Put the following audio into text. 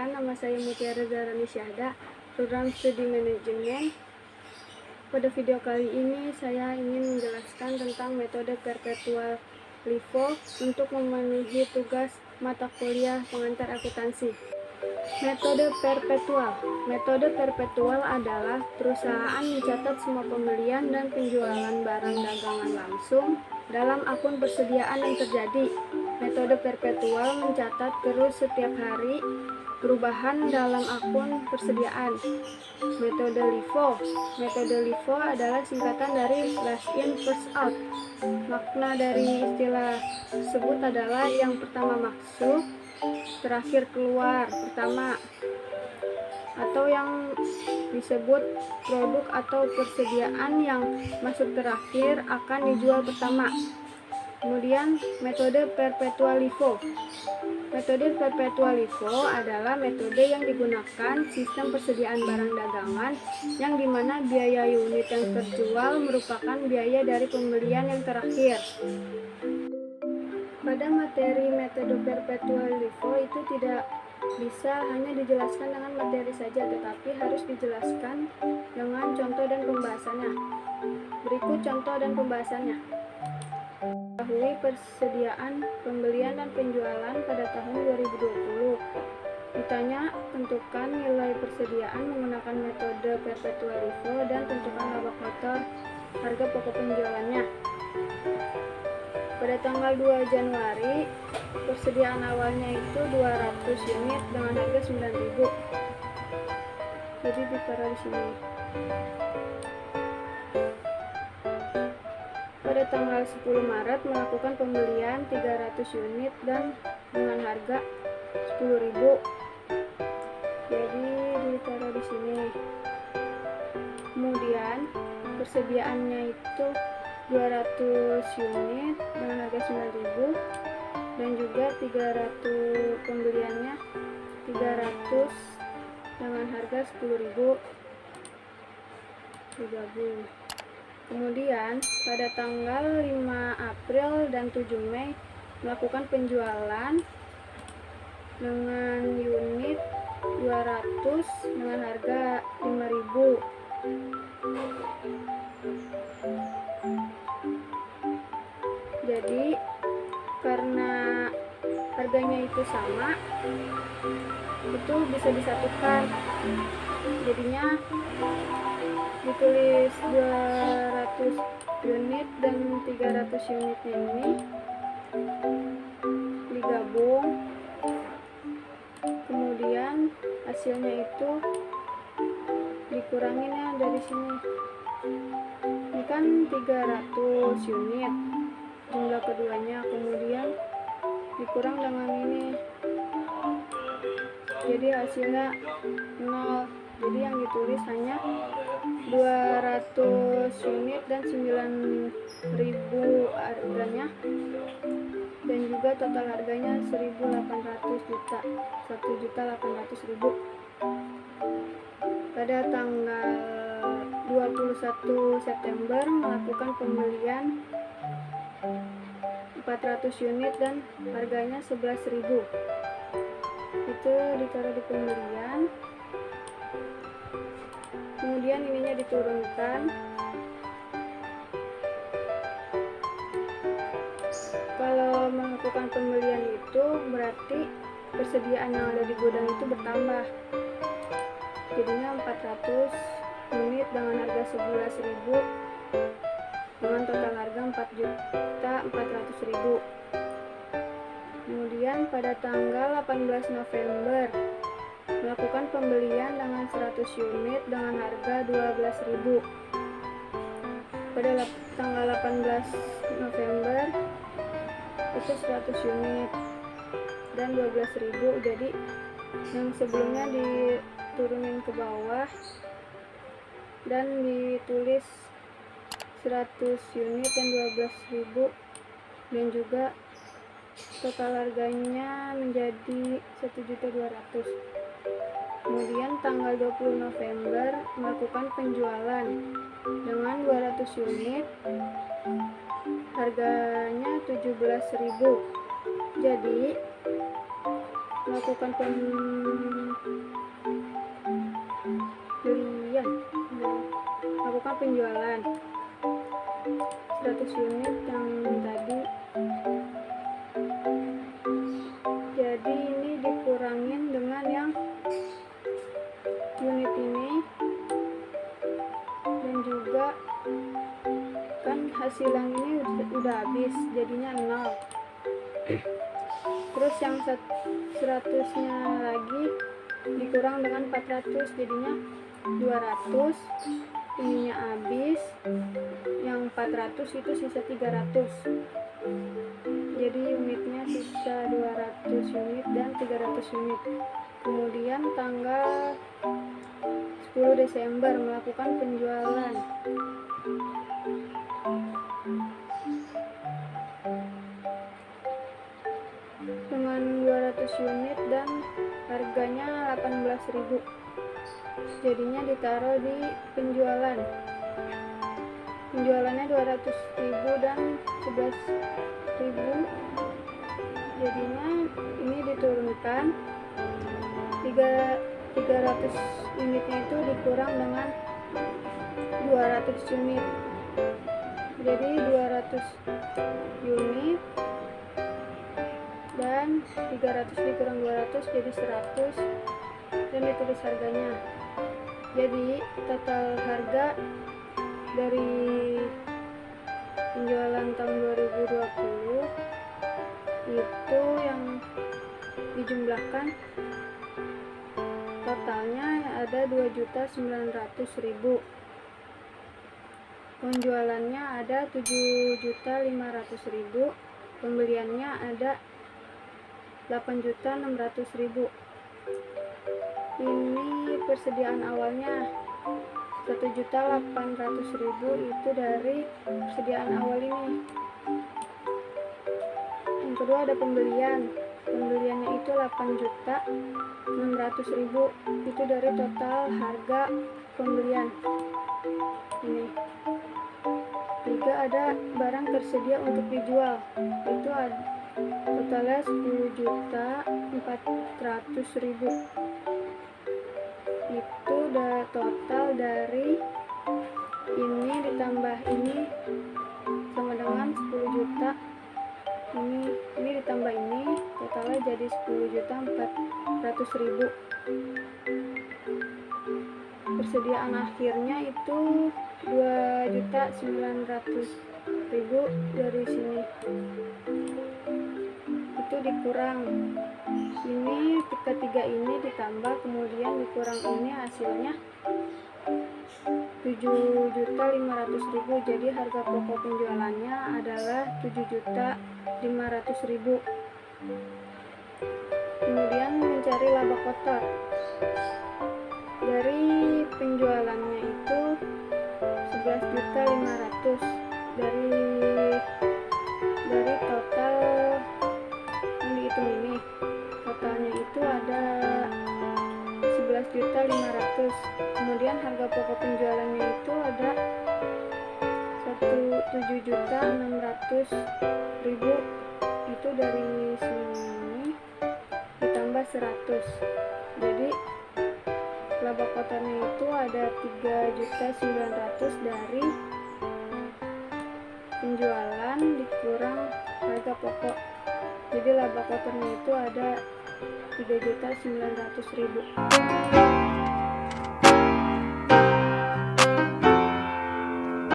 Perkenalkan, nama saya Mutiara Zarani Syahda, program studi manajemen. Pada video kali ini saya ingin menjelaskan tentang metode perpetual LIFO untuk memenuhi tugas mata kuliah pengantar akuntansi. Metode perpetual adalah perusahaan mencatat semua pembelian dan penjualan barang dagangan langsung dalam akun persediaan yang terjadi. Metode perpetual mencatat terus setiap hari perubahan dalam akun persediaan. Metode LIFO adalah singkatan dari last in first out. Makna dari istilah tersebut adalah yang pertama masuk, terakhir keluar pertama, atau yang disebut produk atau persediaan yang masuk terakhir akan dijual pertama. Kemudian metode perpetual LIFO. Metode perpetual LIFO adalah metode yang digunakan sistem persediaan barang dagangan yang dimana biaya unit yang terjual merupakan biaya dari pembelian yang terakhir. Pada materi metode perpetual LIFO itu tidak bisa hanya dijelaskan dengan materi saja, tetapi harus dijelaskan dengan contoh dan pembahasannya. Berikut contoh dan pembahasannya. Ketahui persediaan pembelian dan penjualan pada tahun 2020. Ditanya, tentukan nilai persediaan menggunakan metode perpetual LIFO dan tentukan laba kotor harga pokok penjualannya. Pada tanggal 2 Januari, persediaan awalnya itu 200 unit dengan harga 9.000. Jadi ditaruh di sini. Pada tanggal 10 Maret melakukan pembelian 300 unit dan dengan harga 10.000. Jadi ditaruh di sini. Kemudian persediaannya itu 200 unit dengan harga 9.000 dan juga 300 pembeliannya 300 dengan harga 10.000 digabung. Kemudian pada tanggal 5 April dan 7 Mei melakukan penjualan dengan unit 200 dengan harga 5.000. Jadi karena harganya itu sama, itu bisa disatukan, jadinya ditulis 200 unit dan 300 unitnya ini digabung, kemudian hasilnya itu dikurangin ya dari sini. Ini kan 300 unit jumlah keduanya, kemudian dikurang dengan ini, jadi hasilnya 0. Jadi yang ditulis hanya 200 unit dan 9.000 harganya, dan juga total harganya 1.800 juta, 1.800.000. Pada tanggal 21 September melakukan pembelian 400 unit dan harganya 11.000. Itu ditaruh di pembelian. Kemudian ininya diturunkan. Kalau melakukan pembelian itu berarti persediaan yang ada di gudang itu bertambah. Jadinya 400 unit dengan harga 11.000 dengan total harga 4.400.000. Kemudian pada tanggal 18 November melakukan pembelian dengan 100 unit dengan harga 12.000. Pada tanggal 18 November itu 100 unit dan 12.000, jadi yang sebelumnya diturunin ke bawah dan ditulis 100 unit dan 12.000, dan juga total harganya menjadi 1.200.000. Kemudian tanggal 20 November melakukan penjualan dengan 200 unit, harganya 17.000. Jadi melakukan penjualan 100 unit yang tadi, jadi ini dikurangin dengan yang unit ini, dan juga kan hasil yang ini udah habis jadinya 0. Terus yang 100-nya lagi dikurang dengan 400 jadinya 200, ininya habis, yang 400 itu sisa 300, jadi unitnya sisa 200 unit dan 300 unit. Kemudian tanggal 10 Desember melakukan penjualan. Dengan 200 unit dan harganya 18.000, jadinya ditaruh di penjualan. Penjualannya 200.000 dan 11.000, jadinya ini diturunkan 300 unitnya itu dikurang dengan 200 unit, jadi 200 unit dan 300 dikurang 200 jadi 100, dan ditulis harganya. Jadi total harga dari penjualan tahun 2020 itu yang dijumlahkan totalnya ada 2.900.000, penjualannya ada 7.500.000, pembeliannya ada 8.600.000. Ini persediaan awalnya 1.800.000 itu dari persediaan awal ini. Yang kedua ada pembeliannya itu 8.600.000, itu dari total harga pembelian ini. Tiga ada barang tersedia untuk dijual, itu ada totalnya 10.400.000, itu udah total dari ini ditambah ini sama dengan 10 juta, ini ditambah ini totalnya jadi 10.400.000. Persediaan akhirnya itu 2.900.000 dari sini, itu dikurang ini ketiga ini ditambah kemudian dikurang ini, hasilnya 7.500.000, jadi harga pokok penjualannya adalah 7.500.000. Kemudian mencari laba kotor. Dari penjualannya itu 11.500.000, dari total yang dihitung ini totalnya itu ada 11.500.000. Kemudian harga pokok penjualannya itu ada 7.600.000, itu dari sini ditambah 100, jadi laba kotornya itu ada 3.900.000 dari penjualan dikurang harga pokok, jadi laba kotornya itu ada 3.900.000.